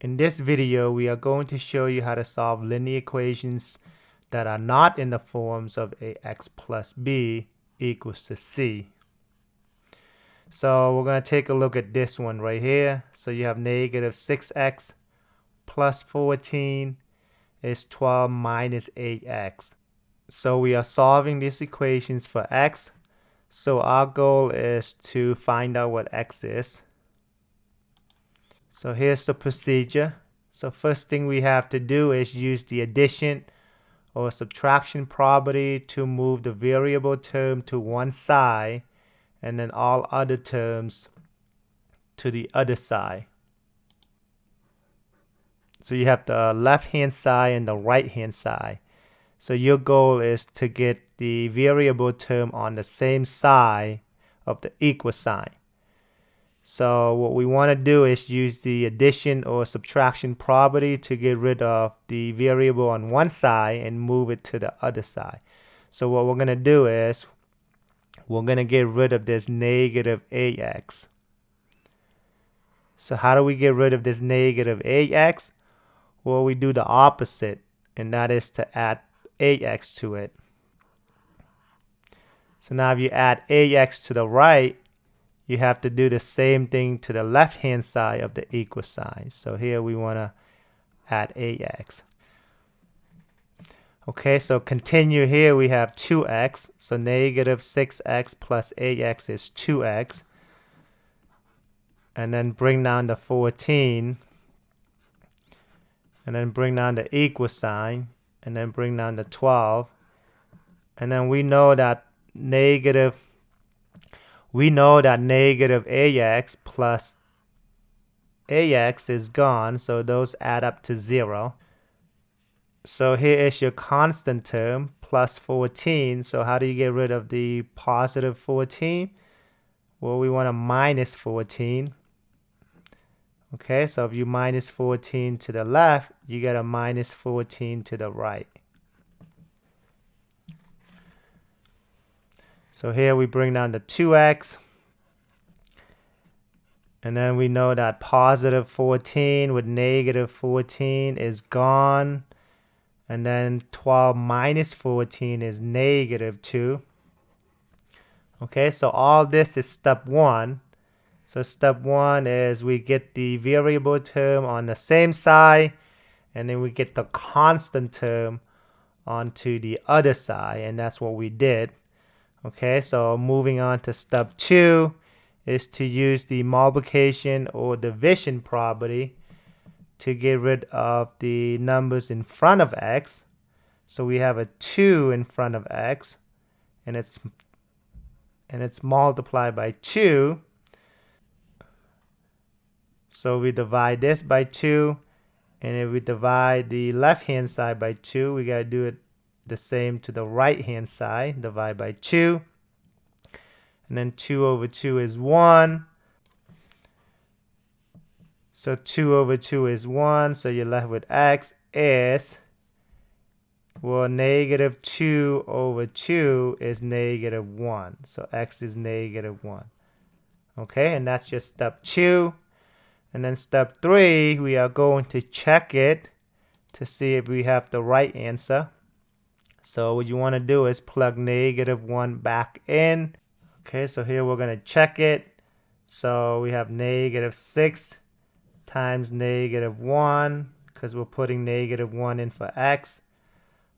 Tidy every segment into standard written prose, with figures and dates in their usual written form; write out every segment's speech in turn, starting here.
In this video, we are going to show you how to solve linear equations that are not in the forms of ax plus b equals to c. So we're going to take a look at this one right here. So you have negative 6x plus 14 is 12 minus 8x. So we are solving these equations for x. So our goal is to find out what x is. So here's the procedure. So first thing we have to do is use the addition or subtraction property to move the variable term to one side and then all other terms to the other side. So you have the left hand side and the right hand side. So your goal is to get the variable term on the same side of the equal sign. So what we want to do is use the addition or subtraction property to get rid of the variable on one side and move it to the other side. So what we're going to do is we're going to get rid of this negative ax. So how do we get rid of this negative ax? Well, we do the opposite, and that is to add ax to it. So now if you add ax to the right, you have to do the same thing to the left hand side of the equal sign. So here we want to add ax. Okay, so continue here. We have 2x. So negative 6x plus ax is 2x. And then bring down the 14. And then bring down the equal sign. And then bring down the 12. And then we know that negative ax plus ax is gone, so those add up to 0. So here is your constant term, plus 14. So how do you get rid of the positive 14? Well, we want a minus 14. Okay, so if you minus 14 to the left, you get a minus 14 to the right. So here we bring down the 2x. And then we know that positive 14 with negative 14 is gone. And then 12 minus 14 is negative 2. Okay, so all this is step 1. So step 1 is we get the variable term on the same side. And then we get the constant term onto the other side. And that's what we did. Okay, so moving on to step 2 is to use the multiplication or division property to get rid of the numbers in front of x. So we have a 2 in front of x, and it's multiplied by 2. So we divide this by 2, and if we divide the left hand side by 2, we got to do it the same to the right hand side. Divide by 2, and then 2 over 2 is 1. So 2 over 2 is 1, so you're left with x is, well, negative 2 over 2 is negative 1. So x is negative 1. Okay, and that's just step 2. And then step 3, we are going to check it to see if we have the right answer. So what you want to do is plug negative 1 back in. Okay, so here we're going to check it. So we have negative 6 times negative 1, because we're putting negative 1 in for x,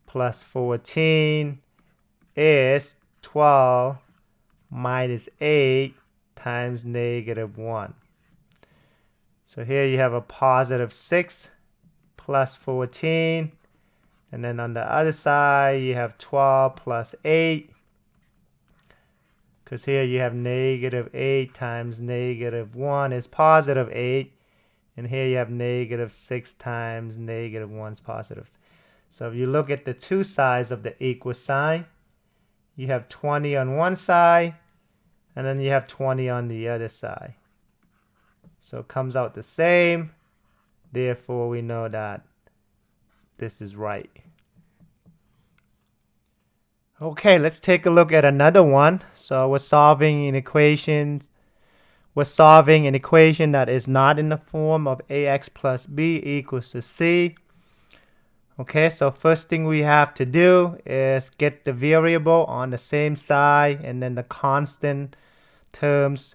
plus 14 is 12 minus 8 times negative 1. So here you have a positive 6 plus 14. And then on the other side, you have 12 plus 8. Because here you have negative 8 times negative 1 is positive 8. And here you have negative 6 times negative 1 is positive. So if you look at the two sides of the equal sign, you have 20 on one side, and then you have 20 on the other side. So it comes out the same. Therefore, we know that this is right. Okay, let's take a look at another one. So we're solving an equation we're solving an equation that is not in the form of ax plus b equals to c. Okay, so first thing we have to do is get the variable on the same side and then the constant terms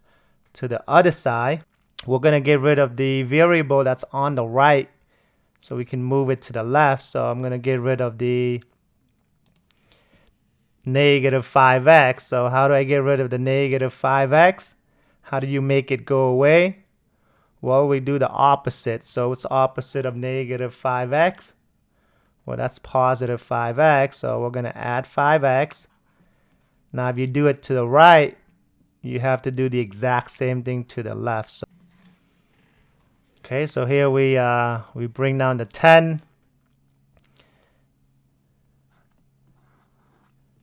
to the other side. We're going to get rid of the variable that's on the right so we can move it to the left. So I'm going to get rid of the negative 5x. So how do I get rid of the negative 5x? How do you make it go away? Well, we do the opposite. So it's opposite of negative 5x. Well, that's positive 5x, so we're going to add 5x. Now, if you do it to the right, you have to do the exact same thing to the left. So, okay, so here we bring down the 10.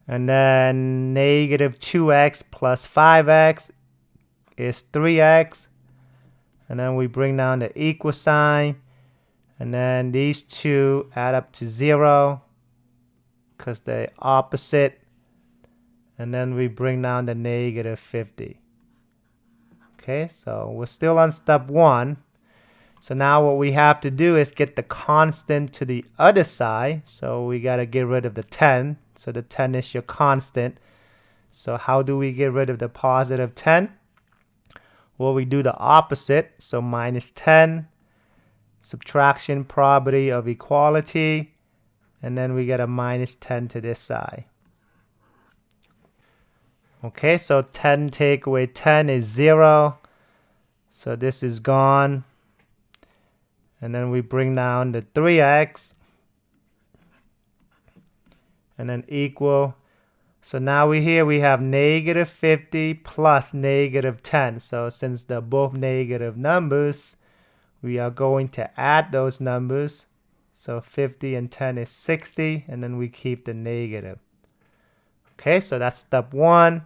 And then negative 2x plus 5x is 3x. And then we bring down the equal sign. And then these two add up to 0 because they're opposite. And then we bring down the negative 50. Okay, so we're still on step 1. So now what we have to do is get the constant to the other side. So we got to get rid of the 10. So the 10 is your constant. So how do we get rid of the positive 10? Well, we do the opposite. So minus 10. Subtraction property of equality, and then we get a minus 10 to this side. Okay, so 10 take away 10 is 0. So this is gone. And then we bring down the 3x. And then equal. So now we have negative 50 plus negative 10. So since they're both negative numbers, we are going to add those numbers. So 50 and 10 is 60, and then we keep the negative. Okay, so that's step 1.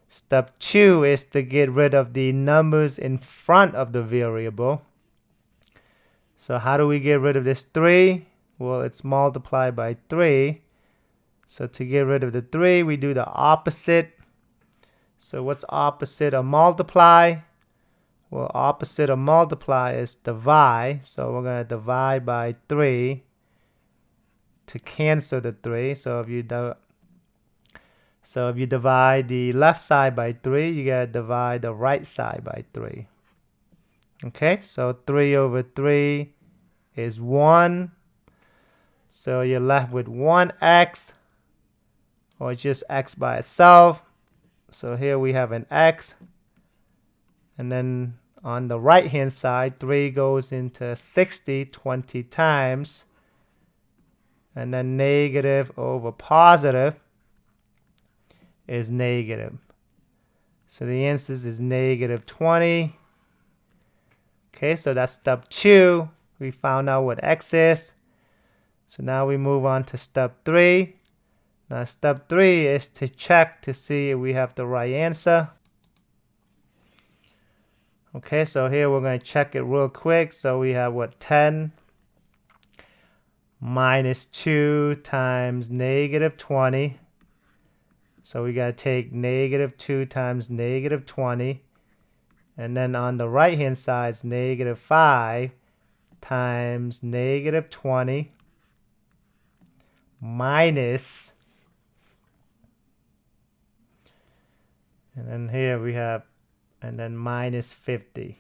Step 2 is to get rid of the numbers in front of the variable. So how do we get rid of this 3? Well, it's multiplied by 3. So to get rid of the 3, we do the opposite. So what's opposite of multiply? Well, opposite of multiply is divide. So we're going to divide by 3 to cancel the 3. So if you divide the left side by 3, you got to divide the right side by 3. Okay, so 3 over 3 is 1. So you're left with 1x, or just x by itself. So here we have an x. And then on the right hand side, 3 goes into 60 20 times. And then negative over positive is negative. So the answer is negative 20. Okay, so that's step 2. We found out what x is. So now we move on to step 3. Now step 3 is to check to see if we have the right answer. Okay, so here we're going to check it real quick. So we have what, 10 minus 2 times negative 20. So we got to take negative 2 times negative 20. And then on the right hand side, it's negative 5 times negative 20 minus, and then here we have, and then minus 50.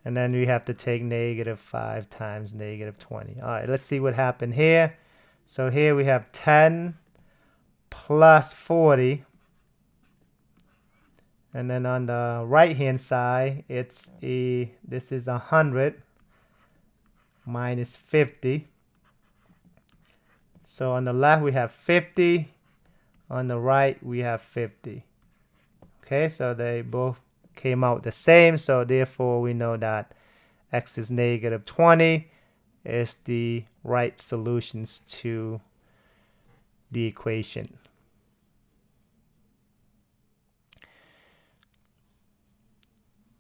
And then we have to take negative 5 times negative 20. All right, let's see what happened here. So here we have 10 plus 40. And then on the right hand side, this is 100 minus 50. So on the left we have 50. On the right we have 50. Okay, so they both came out the same. So therefore we know that x is negative 20 is the right solutions to the equation.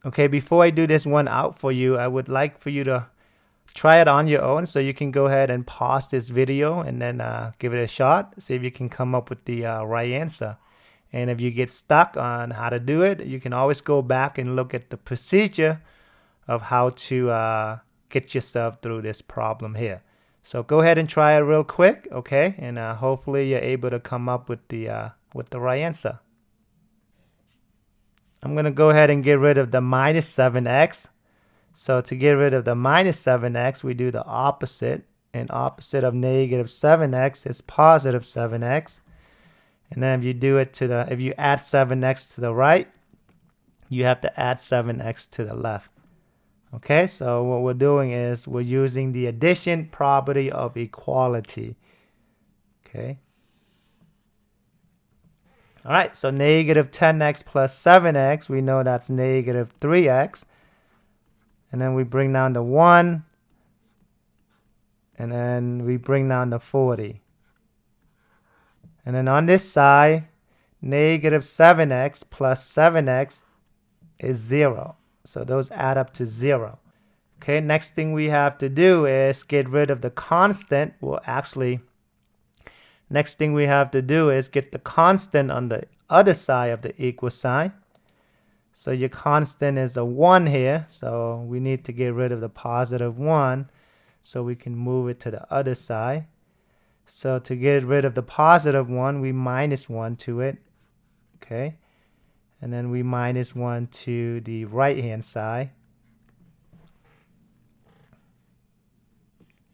Okay, before I do this one out for you, I would like for you to try it on your own. So you can go ahead and pause this video and then give it a shot. See if you can come up with the right answer. And if you get stuck on how to do it, you can always go back and look at the procedure of how to get yourself through this problem here. So go ahead and try it real quick, okay? And hopefully you're able to come up with the right answer. I'm going to go ahead and get rid of the minus 7x. So to get rid of the minus 7x, we do the opposite. And opposite of negative 7x is positive 7x. And then if you do it if you add 7x to the right, you have to add 7x to the left. Okay, so what we're doing is we're using the addition property of equality. Okay. All right, so negative 10x plus 7x, we know that's negative 3x. And then we bring down the 1. And then we bring down the 40. And then on this side, negative 7x plus 7x is 0. So those add up to 0. Okay, next thing we have to do is get rid of the constant. Well, actually, next thing we have to do is get the constant on the other side of the equal sign. So your constant is a 1 here. So we need to get rid of the positive 1 so we can move it to the other side. So to get rid of the positive 1, we minus 1 to it. Okay. And then we minus 1 to the right-hand side.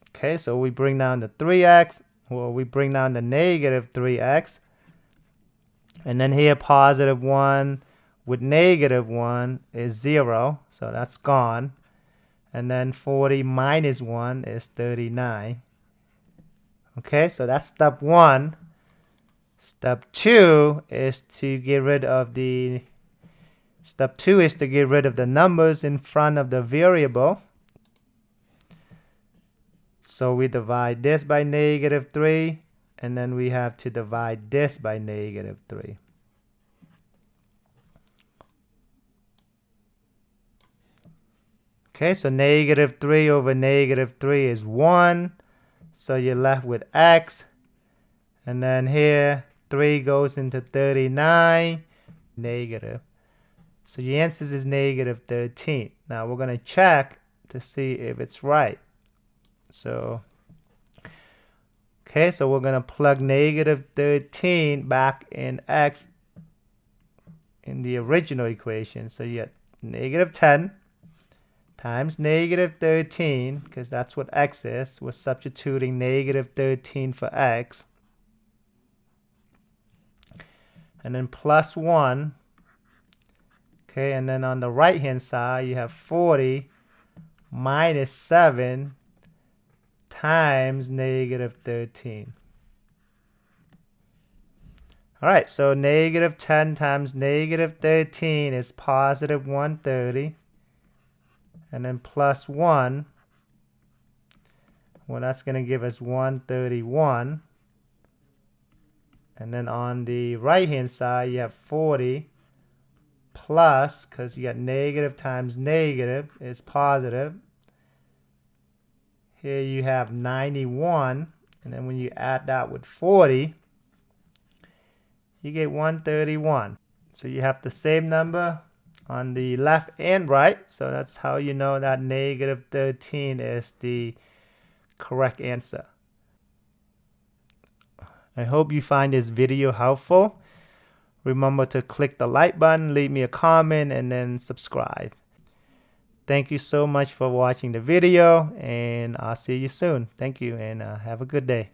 Okay, so we bring down the 3x. Well, we bring down the negative 3x. And then here, positive 1 with negative 1 is 0. So that's gone. And then 40 minus 1 is 39. Okay, so that's step 1. Step 2 is to get rid of the numbers in front of the variable. So we divide this by negative 3, and then we have to divide this by negative 3. Okay, so negative 3 over negative 3 is 1. So you're left with x. And then here, 3 goes into 39, negative. So your answer is negative 13. Now we're going to check to see if it's right. So, okay, so we're going to plug negative 13 back in x in the original equation. So you get negative 10 times negative 13, because that's what x is. We're substituting negative 13 for x. And then plus 1. Okay, and then on the right hand side, you have 40 minus 7 times negative 13. All right, so negative 10 times negative 13 is positive 130. And then plus 1, well, that's going to give us 131. And then on the right-hand side, you have 40 plus, because you got negative times negative is positive. Here you have 91. And then when you add that with 40, you get 131. So you have the same number on the left and right. So that's how you know that negative 13 is the correct answer. I hope you find this video helpful. Remember to click the like button, leave me a comment, and then subscribe. Thank you so much for watching the video, and I'll see you soon. Thank you, and have a good day.